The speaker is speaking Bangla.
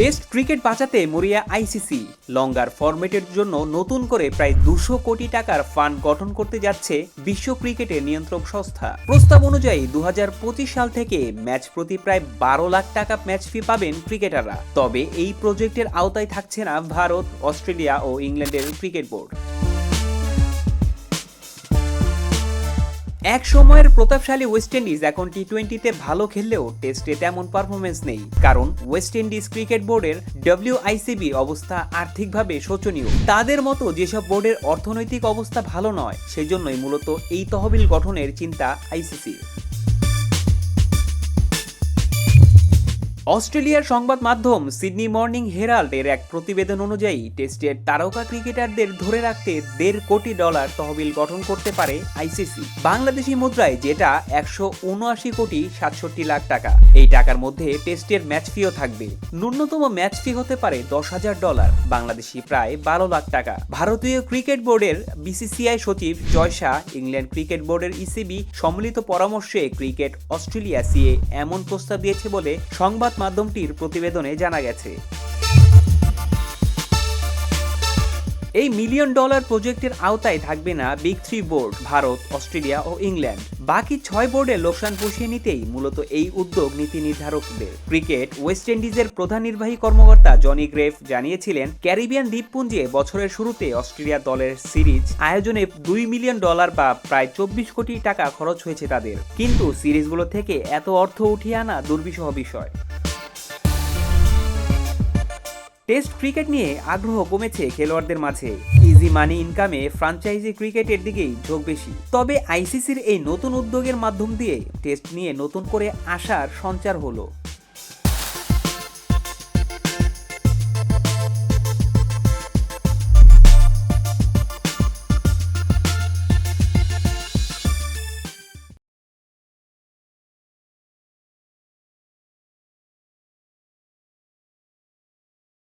টেস্ট ক্রিকেট বাঁচাতে মরিয়া আইসিসি লঙ্গার ফরম্যাটের জন্য নতুন করে প্রায় 200 কোটি টাকার ফান্ড গঠন করতে যাচ্ছে বিশ্ব ক্রিকেটের নিয়ন্ত্রক সংস্থা। প্রস্তাব অনুযায়ী 2025 সাল থেকে ম্যাচ প্রতি প্রায় 12 লাখ টাকা ম্যাচ ফি পাবেন ক্রিকেটাররা। তবে এই প্রজেক্টের আওতায় থাকছে না ভারত, অস্ট্রেলিয়া ও ইংল্যান্ডের ক্রিকেট বোর্ড। এক সময়ের প্রতাপশালী ওয়েস্ট ইন্ডিজ এখন টি-20তে ভালো খেললেও টেস্টে তেমন পারফরমেন্স নেই, কারণ ওয়েস্ট ইন্ডিজ ক্রিকেট বোর্ডের WICB অবস্থা আর্থিকভাবে শোচনীয়। তাদের মতো যেসব বোর্ডের অর্থনৈতিক অবস্থা ভালো নয়, সেজন্যই মূলত এই তহবিল গঠনের চিন্তা আইসিসির। অস্ট্রেলিয়ার সংবাদ মাধ্যম সিডনি মর্নিং হেরাল্ড এর এক প্রতিবেদন অনুযায়ী টেস্টের তারকা ক্রিকেটারদের ধরে রাখতে $1.5 কোটি তহবিল গঠন করতে পারে আইসিসি, বাংলাদেশি মুদ্রায় যেটা 179.67 লাখ টাকা। এই টাকার মধ্যে টেস্টের ম্যাচ ফিও থাকবে। ন্যূনতম ম্যাচ ফি হতে পারে $10,000, বাংলাদেশি প্রায় 12 লাখ টাকা। ভারতীয় ক্রিকেট বোর্ডের BCCI সচিব জয় শাহ, ইংল্যান্ড ক্রিকেট বোর্ডের ECB সম্মিলিত পরামর্শে ক্রিকেট অস্ট্রেলিয়া CA এমন প্রস্তাব দিয়েছে বলে সংবাদ মাধ্যমটির প্রতিবেদনে জানা গেছে। এই $1 মিলিয়ন প্রজেক্টের আওতায় থাকবে না বিগ 3 বোর্ড ভারত, অস্ট্রেলিয়া ও ইংল্যান্ড। বাকি 6 বোর্ডের লোকসান পুষিয়ে নিতেই মূলত এই উদ্যোগ নীতি নির্ধারকদের। ক্রিকেট ওয়েস্ট ইন্ডিজের প্রধান নির্বাহী কর্মকর্তা জনি গ্রেভ জানিয়েছিলেন, ক্যারিবিয়ান দ্বীপপুঞ্জে বছরের শুরুতে অস্ট্রেলিয়া দলের সিরিজ আয়োজনে $2 মিলিয়ন বা প্রায় 24 কোটি টাকা খরচ হয়েছে তাদের। কিন্তু সিরিজগুলো থেকে এত অর্থ উঠিয়ে আনা দুর্বিষহ বিষয়। টেস্ট ক্রিকেট নিয়ে আগ্রহ কমেছে খেলোয়াড়দের মাঝে। ইজি মানি ইনকামে ফ্র্যাঞ্চাইজি ক্রিকেটের দিকেই ঝোঁক বেশি। তবে আইসিসির এই নতুন উদ্যোগের মাধ্যম দিয়ে টেস্ট নিয়ে নতুন করে আশার সঞ্চার হলো।